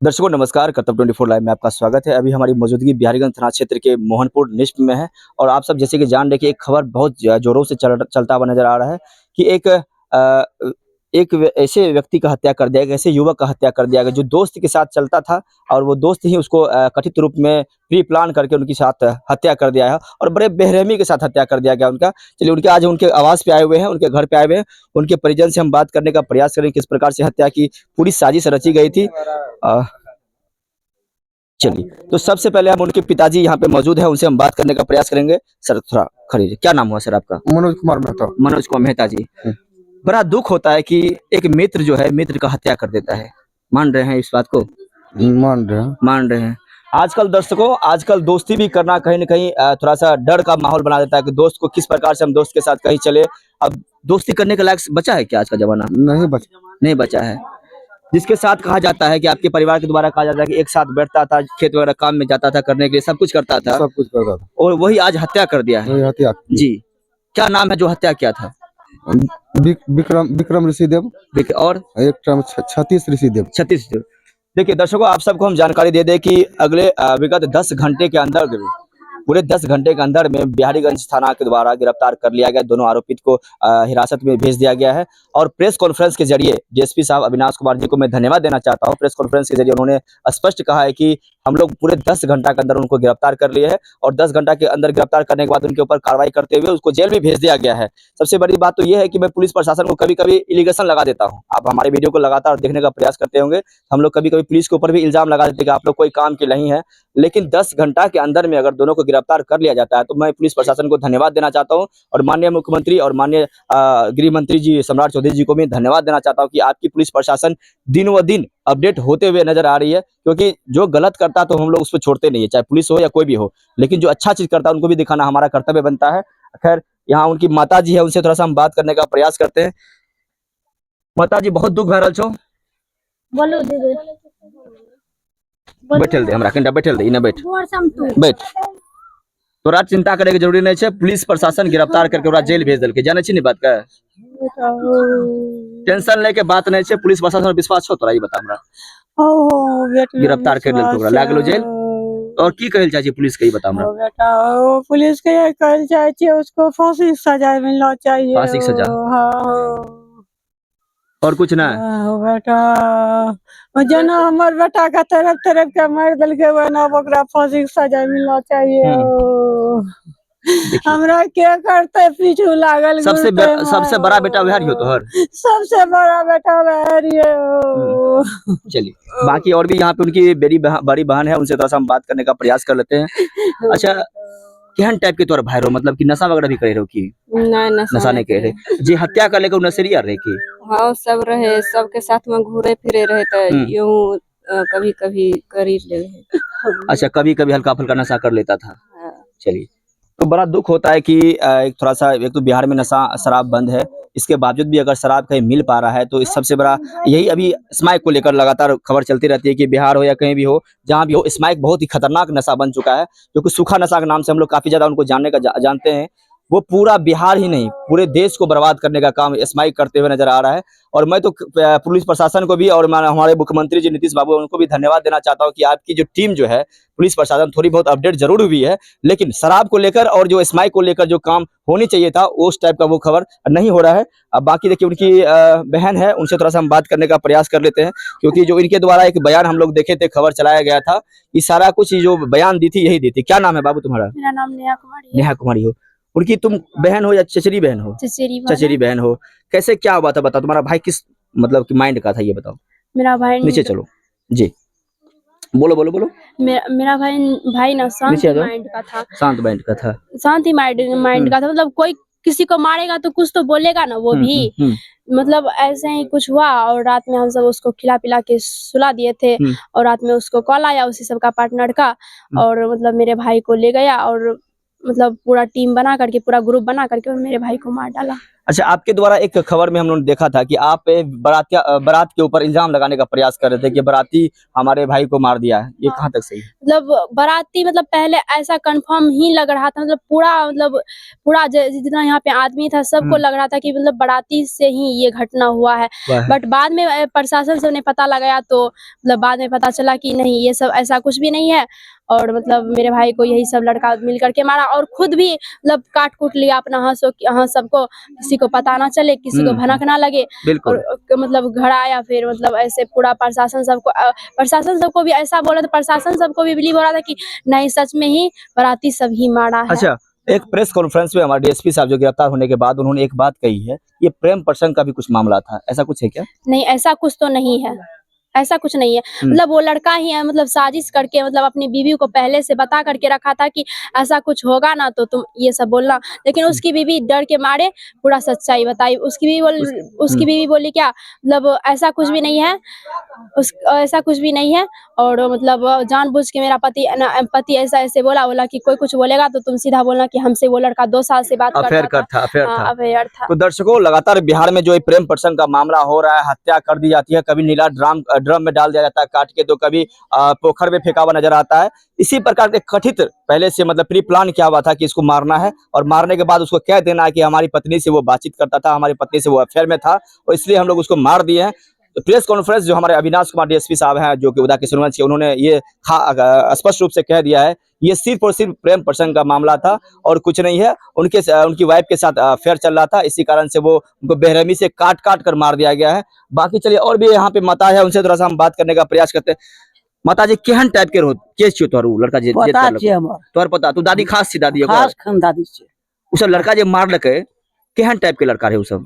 दर्शकों नमस्कार, कर्तव्य 24 लाइव में आपका स्वागत है। अभी हमारी मौजूदगी बिहारीगंज थाना क्षेत्र के मोहनपुर निश्प में है और आप सब जैसे कि जान रहे कि एक खबर बहुत ज़ोरों से चलता हुआ नज़र आ रहा है कि एक ऐसे व्यक्ति का हत्या कर दिया गया, ऐसे युवक का हत्या कर दिया गया जो दोस्त के साथ चलता था और वो दोस्त ही उसको कथित रूप में प्री प्लान करके उनके साथ हत्या कर दिया है और बड़े बेरहमी के साथ हत्या कर दिया गया उनका। चलिए उनके आज उनके आवास पे आए हुए हैं, उनके घर पे आए हुए हैं, उनके परिजन से हम बात करने का प्रयास करेंगे किस प्रकार से हत्या की पूरी साजिश रची गई थी। चलिए, तो सबसे पहले हम उनके पिताजी यहाँ पे मौजूद हैं, उनसे हम बात करने का प्रयास करेंगे। सर थोड़ा खड़े रहिए। क्या नाम हुआ सर आपका? मनोज कुमार मेहता। मनोज कुमार मेहता जी। बड़ा दुःख होता है कि एक मित्र जो है, मित्र का हत्या कर देता है। मान रहे हैं इस बात को? मान रहे हैं। मान रहे हैं। आजकल दर्शकों, आजकल दोस्ती भी करना कहीं न कहीं थोड़ा-सा डर का माहौल बना देता है कि दोस्त को किस प्रकार से हम दोस्त के साथ कहीं चले। अब दोस्ती करने के लायक बचा है क्या आज का ज़माना? नहीं बचा। नहीं बचा है। जिसके साथ कहा जाता है कि आपके परिवार के द्वारा कहा जाता है कि एक साथ बैठता था, खेत वगैरह काम में जाता था करने के लिए, सब कुछ करता था सब कुछ करता था। और वही आज हत्या कर दिया है। वही हत्या की। जी। क्या नाम है जो हत्या किया था? विक्रम ऋषिदेव देखिए और एक टाइम सतीश ऋषिदेव। छत्तीस। देखिए दर्शकों, आप सबको हम जानकारी दे दें कि अगले विगत 10 घंटे के अंदर पूरे 10 घंटे के अंदर में बिहारीगंज थाना के द्वारा गिरफ्तार कर लिया गया। दोनों आरोपित को हिरासत में भेज दिया गया है और प्रेस कॉन्फ्रेंस के जरिए डीएसपी साहब अविनाश कुमार जी को मैं धन्यवाद देना चाहता हूं। प्रेस कॉन्फ्रेंस के जरिए उन्होंने स्पष्ट कहा है कि हम लोग पूरे 10 घंटा के अंदर उनको गिरफ्तार कर लिए है और 10 घंटा के अंदर गिरफ्तार करने के बाद उनके ऊपर कार्रवाई करते हुए उसको जेल भी भेज दिया गया है। सबसे बड़ी बात तो ये है कि मैं पुलिस प्रशासन को कभी-कभी एलिगेशन लगा देता हूं। आप हमारे वीडियो को लगातार देखने का प्रयास करते होंगे। हम लोग कभी-कभी पुलिस के ऊपर भी इल्जाम लगा देते हैं कि आप लोग कोई काम के नहीं है। लेकिन 10 घंटा के अंदर में अगर दोनों को गिरफ्तार कर लिया जाता है तो मैं पुलिस प्रशासन को धन्यवाद देना चाहता हूं और माननीय मुख्यमंत्री और माननीय गृह मंत्री जी सम्राट चौधरी जी को भी धन्यवाद देना चाहता हूं कि आपकी पुलिस प्रशासन दिन व दिन अपडेट होते हुए नजर आ रही है। क्योंकि जो गलत करता है तो हम लोग उसको छोड़ते नहीं है, चाहे पुलिस हो या कोई भी हो, लेकिन जो अच्छा चीज करता है उनको भी दिखाना हमारा कर्तव्य बनता है। खैर, यहाँ उनकी माता जी है, उनसे थोड़ा सा हम बात करने का प्रयास करते हैं। माता जी, बहुत दुख भरल छो। बोलो दीदी। बैठल दे हमरा कनिटा, बैठल दे, इने बैठ बैठ। तोरा चिंता करे के जरूरी नहीं है। पुलिस प्रशासन गिरफ्तार करके ओकरा जेल भेज देलके, जाने छी नहीं बात का? टेंशन लेके बात नहीं है। पुलिस प्रशासन पर विश्वास छो तोरा? ई बता हमरा। गिरफ्तार कर लेल तोरा लाग गेलो जेल और की कहल चाहे पुलिस के? ई बता हमरा। बेटा वो पुलिस के ये कहल चाहिए उसको फांसी की सजा मिलना चाहिए। फांसी की सजा? हाँ और कुछ ना? बेटा जना हमर बेटा का तरफ तरफ के मार दिल के ना ओकरा फांसी की सजा मिलना चाहिए। हमरा क्या करते पीछू लागल। सबसे बड़ा बेटा वह रही हो तोहर? सबसे बड़ा बेटा वह रही है। चलिए, बाकी और भी यहाँ पे उनकी बड़ी बहन है, उनसे थोड़ा सा हम बात करने का प्रयास कर लेते हैं। अच्छा, केहन टाइप के तोर भाई रहो, मतलब कि नशा वगैरह भी करे रहो की? नहीं नशा नहीं करे जी। हत्या कर लेके नशेरिया रहे की? हाँ सब रहे, सबके साथ में घूरे फिरे रहे तो यूं कभी कभी कर ही ले। अच्छा, कभी कभी हल्का फुल्का नशा कर लेता था। चलिए, तो बड़ा दुख होता है कि एक थोड़ा सा, एक तो बिहार में नशा शराब बंद है, इसके बावजूद भी अगर शराब कहीं मिल पा रहा है तो इस सबसे बड़ा यही अभी स्मैक को लेकर लगातार खबर चलती रहती है कि बिहार हो या कहीं भी हो, जहां भी हो, स्मैक बहुत ही खतरनाक नशा बन चुका है। क्योंकि सूखा नशा के नाम से हम लोग काफी ज्यादा उनको जानते हैं। वो पूरा बिहार ही नहीं, पूरे देश को बर्बाद करने का काम स्मैक करते हुए नजर आ रहा है। और मैं तो पुलिस प्रशासन को भी और हमारे मुख्यमंत्री जी नीतीश बाबू, उनको भी धन्यवाद देना चाहता हूँ कि आपकी जो टीम जो है पुलिस प्रशासन, थोड़ी बहुत अपडेट जरूर हुई है, लेकिन शराब को लेकर और जो स्मैक को लेकर जो काम होनी चाहिए था उस टाइप का वो खबर नहीं हो रहा है। अब बाकी देखिए, उनकी बहन है, उनसे थोड़ा सा हम बात करने का प्रयास कर लेते हैं। क्योंकि जो इनके द्वारा एक बयान हम लोग देखे थे, खबर चलाया गया था, ये सारा कुछ जो बयान दी थी यही दी थी। क्या नाम है बाबू तुम्हारा? मेरा नाम नेहा कुमारी। नेहा कुमारी हो। उनकी तुम बहन हो या चचेरी बहन हो? चचेरी बहन हो। कैसे क्या हुआ था बताओ? तुम्हारा भाई किस मतलब कि माइंड का था ये बताओ? मेरा भाई नीचे चलो जी, बोलो बोलो बोलो। मेरा भाई ना शांत माइंड का था। शांत माइंड का था? शांति माइंड का था। मतलब कोई किसी को मारेगा तो कुछ तो बोलेगा ना, वो भी मतलब ऐसे ही कुछ हुआ और रात में हम सब उसको खिला पिला के सुला दिए थे और रात में उसको कॉल आया उसी सब का पार्टनर का, और मतलब मेरे भाई को ले गया और मतलब पूरा टीम बना करके, पूरा ग्रुप बना करके और मेरे भाई को मार डाला। अच्छा, आपके द्वारा एक खबर में हम लोगों ने देखा था कि आप बारात के ऊपर इल्जाम लगाने का प्रयास कर रहे थे कि बाराती हमारे भाई को मार दिया है, ये कहाँ तक सही है? मतलब बाराती मतलब पहले ऐसा कंफर्म ही लग रहा था, मतलब पूरा जितना यहाँ पे आदमी था सबको लग रहा था कि मतलब बाराती से ही ये घटना हुआ है। बट बाद में प्रशासन से उन्हें पता लगाया तो मतलब बाद में पता चला कि नहीं, ये सब ऐसा कुछ भी नहीं है। और मतलब मेरे भाई को यही सब लड़का मिल करके मारा और खुद भी मतलब काट कूट लिया अपना हंस सबको, किसी को पता ना चले, किसी को भनक ना लगे। बिल्कुल। और मतलब घर आया फिर मतलब ऐसे पूरा प्रशासन सबको भी ऐसा बोला तो प्रशासन सबको भी बिलीव हो रहा था कि नहीं सच में ही बाराती सब ही मारा है। अच्छा, एक प्रेस कॉन्फ्रेंस में हमारे डीएसपी साहब जो गिरफ्तार होने के बाद उन्होंने एक बात कही है, ये प्रेम प्रसंग का भी कुछ मामला था, ऐसा कुछ है क्या? नहीं, ऐसा कुछ तो नहीं है, ऐसा कुछ नहीं है। मतलब वो लड़का ही है, मतलब साजिश करके मतलब अपनी बीवी को पहले से बता करके रखा था कि ऐसा कुछ होगा ना तो तुम ये सब बोलना, लेकिन उसकी बीवी डर के मारे पूरा सच्चाई बताई। उसकी बीवी बोली क्या, मतलब ऐसा कुछ भी नहीं है, ऐसा कुछ भी नहीं है। और मतलब जानबूझ के मेरा पति ऐसा बोला कि कोई कुछ बोलेगा तो तुम सीधा बोलना कि हमसे वो लड़का 2 साल से बात अफेयर करता था। अफेयर था। तो दर्शकों, लगातार बिहार में जो ये प्रेम प्रसंग का मामला हो रहा है, हत्या कर दी जाती है, कभी नीला ड्रम में डाल दिया जाता है काट के, तो कभी पोखर में फेंका हुआ नजर आता है। इसी प्रकार के कथित पहले से मतलब प्री प्लान किया हुआ था कि इसको मारना है और मारने के बाद उसको कह देना है कि हमारी पत्नी से वो बातचीत करता था, हमारी पत्नी से वो अफेयर में था और इसलिए हम लोग उसको मार दिए हैं। तो प्रेस कॉन्फ्रेंस जो हमारे अविनाश कुमार डीएसपी साहब हैं जो कि उदा किशनगंज के, उन्होंने ये स्पष्ट रूप से कह दिया है ये सिर्फ और सिर्फ प्रेम प्रसंग का मामला था और कुछ नहीं है। उनकी वाइफ के साथ अफेयर चल रहा था, इसी कारण से वो उनको बेरहमी से काट कर मार दिया गया है। बाकी चलिए, और भी यहाँ पे माता है, उनसे थोड़ा सा हम बात करने का प्रयास करते हैं। माता जी, केहन टाइप के केस छियो तोहर लड़का जे पता छै हमर तोहर पता तू दादी खास छी दादी खास खानदानी छै उ सब लड़का जे मारलकै केहन टाइप के लड़का रहे उ सब?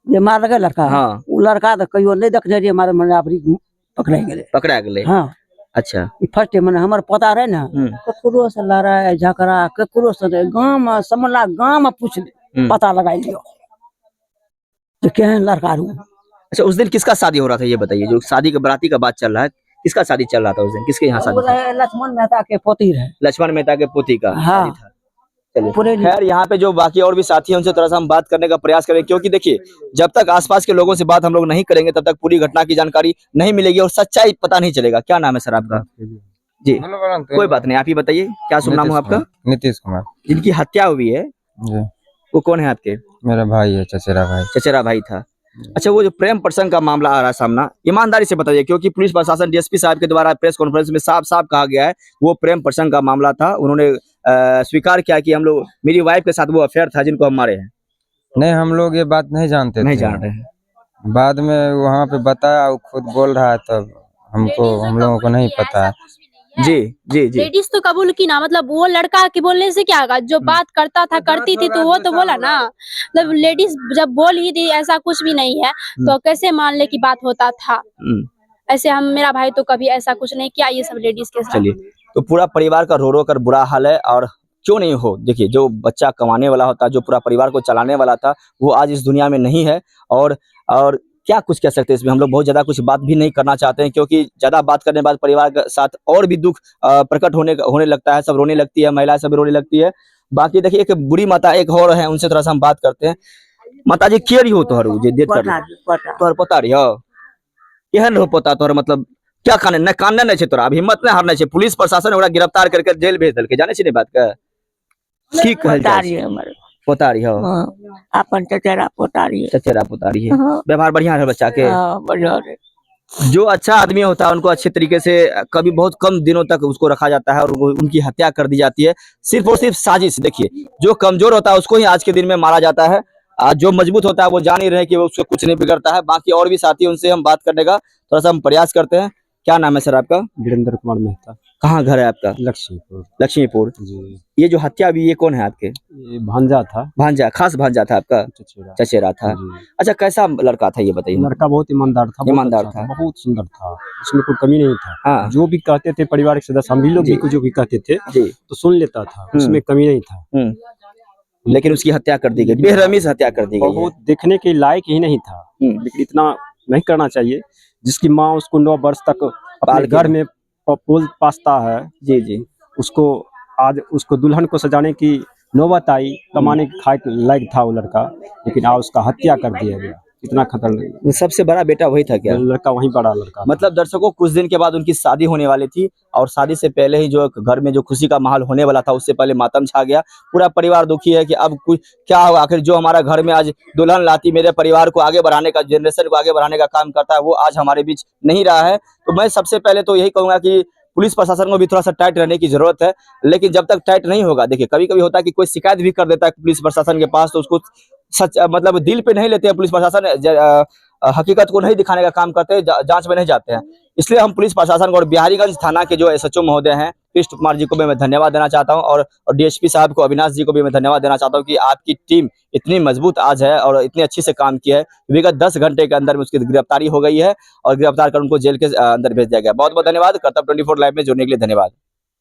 जे मारलकै लड़का हाँ। उ लड़का तो कहियो नहीं देखने रहिए, मारे मनावरी पकड़ा गेलै। हाँ, अच्छा। फर्स्ट टाइम मने हमर पता रहे ना, ककरो से लड़ाई झगड़ा ककरो से गांव में समला गांव में पूछ ले पता लगा लियो तो केहन लड़का रहू। अच्छा, उस दिन किसका शादी हो रहा था ये बताइए, जो शादी के बराती का बात चल रहा है, किसका शादी चल रहा था उस दिन, किसके यहाँ शादी था? लक्ष्मण मेहता के पोती रहे। लक्ष्मण मेहता के पोती का हाँ। शादी था। चलिए, खैर यहाँ पे जो बाकी और भी साथी हैं उनसे थोड़ा सा हम बात करने का प्रयास करें, क्योंकि देखिए जब तक आसपास के लोगों से बात हम लोग नहीं करेंगे तब तक पूरी घटना की जानकारी नहीं मिलेगी और सच्चाई पता नहीं चलेगा। क्या नाम है सर आपका? जी, कोई बात नहीं, आप ही बताइए, क्या शुभ नाम है आपका? नीतीश कुमार। जिनकी हत्या हुई है वो कौन है आपके? मेरा भाई है, चचेरा भाई था। अच्छा, वो जो प्रेम प्रसंग का मामला आ रहा है सामना, ईमानदारी से बताइए, क्योंकि पुलिस प्रशासन डीएसपी साहब के द्वारा प्रेस कॉन्फ्रेंस में साफ साफ कहा गया है वो प्रेम प्रसंग का मामला था। उन्होंने स्वीकार किया कि हम लोग, मेरी वाइफ के साथ वो अफेयर था जिनको हम मारे हैं। नहीं, हम लोग ये बात नहीं जानते नहीं थे। जान रहे हैं। बाद में वहाँ पे बताया, वो खुद बोल रहा है, तब हम लोगों को नहीं पता है। जी जी जी, लेडीज तो कबूल की ना, मतलब वो लड़का के बोलने से क्या होगा, जो बात करता था करती थी तो वो तो बोला ना। मतलब लेडीज जब बोल ही दी ऐसा कुछ भी नहीं है तो कैसे मान ले कि बात होता था। ऐसे मेरा भाई तो कभी ऐसा कुछ नहीं किया ये सब लेडीज के साथ। चलिए, तो पूरा परिवार का रो कर बुरा हाल है और क्यों नहीं हो, देखिए जो बच्चा कमाने वाला होता, जो पूरा परिवार को चलाने वाला था, वो आज इस दुनिया में नहीं है। और क्या कुछ कह सकते हैं इसमें, हम लोग बहुत ज्यादा कुछ बात भी नहीं करना चाहते हैं, क्योंकि ज्यादा बात करने के बाद परिवार के साथ और भी दुख प्रकट होने लगता है, सब रोने लगती है, महिलाएं सब रोने लगती है। बाकी देखिए, एक बुरी माता एक और है, उनसे थोड़ा सा हम बात करते हैं। माता जी, के रही हो तोहर तोहर पता रही हो केहन रहो पता तोहर, मतलब क्या काने न कानने नहीं छे, तोरा अब हिम्मत नहीं हारना छे, पुलिस प्रशासन ओकरा गिरफ्तार करके जेल भेज देलके, जाने छी नहीं बात का ठीक कहल जाय। पोतारी हो अपन चचेरा पोतारी है। व्यवहार बढ़िया है बच्चा के? बढ़िया। जो अच्छा आदमी होता है उनको अच्छे तरीके से कभी बहुत कम दिनों तक उसको रखा जाता है और उनकी हत्या कर दी जाती है, सिर्फ और सिर्फ साजिश। देखिए, जो कमजोर होता है उसको ही आज के दिन में मारा जाता है, जो मजबूत होता है वो जान ही रहे कि वो उसको कुछ नहीं बिगड़ता है। बाकी और भी साथी, उनसे हम बात करने का थोड़ा सा हम प्रयास करते हैं। क्या नाम है सर आपका? वीरेंद्र कुमार मेहता। कहाँ घर है आपका? लक्ष्मीपुर जी। ये जो हत्या हुई ये कौन है आपके? ये भांजा था। भांजा, खास भांजा था आपका? चचेरा था। अच्छा, कैसा लड़का था ये बताइए? लड़का बहुत ईमानदार था, बहुत सुंदर था, उसमें कोई कमी नहीं था। हाँ। जो भी कहते थे परिवार के सदस्य, हम भी लोग भी जो भी कहते थे तो सुन लेता था, उसमें कमी नहीं था। लेकिन उसकी हत्या कर दी गई, बेरहमी से हत्या कर दी गई। बहुत देखने के लायक ही नहीं था, लेकिन इतना नहीं करना चाहिए। जिसकी माँ उसको 9 वर्ष तक अपने घर में पोल पासता है, जी, उसको आज उसको दुल्हन को सजाने की नौबत आई, कमाने के खाए के लायक था वो लड़का, लेकिन आज उसका हत्या कर दिया गया। कितना खतरनाक। सबसे बड़ा बेटा वही था क्या? लड़का वही बड़ा लड़का था। मतलब दर्शकों, कुछ दिन के बाद उनकी शादी होने वाली थी और शादी से पहले ही जो घर में जो खुशी का माहौल होने वाला था, उससे पहले मातम छा गया। पूरा परिवार दुखी है कि अब कुछ क्या होगा। आखिर जो हमारा घर में आज दुल्हन लाती, मेरे परिवार को आगे बढ़ाने का, जनरेशन को आगे बढ़ाने का काम करता है, वो आज हमारे बीच नहीं रहा है। तो मैं सबसे पहले तो यही कहूंगा कि पुलिस प्रशासन को भी थोड़ा सा टाइट रहने की जरूरत है। लेकिन जब तक टाइट नहीं होगा, देखिए कभी कभी होता है कि कोई शिकायत भी कर देता है पुलिस प्रशासन के पास, तो उसको सच मतलब दिल पे नहीं लेते हैं पुलिस प्रशासन, हकीकत को नहीं दिखाने का काम करते हैं, जांच में नहीं जाते हैं। इसलिए हम पुलिस प्रशासन को और बिहारीगंज थाना के जो एसएचओ महोदय हैं कृष्ण कुमार जी को भी मैं धन्यवाद देना चाहता हूं, और डीएसपी साहब को, अविनाश जी को भी मैं धन्यवाद देना चाहता हूं कि आपकी टीम इतनी मजबूत आज है और इतनी अच्छी से काम किया है। विगत 10 घंटे के अंदर में उसकी गिरफ्तारी हो गई है और गिरफ्तार कर उनको जेल के अंदर भेज दिया गया। बहुत बहुत धन्यवाद। कर्तव्य 24 लाइव में जुड़ने के लिए धन्यवाद।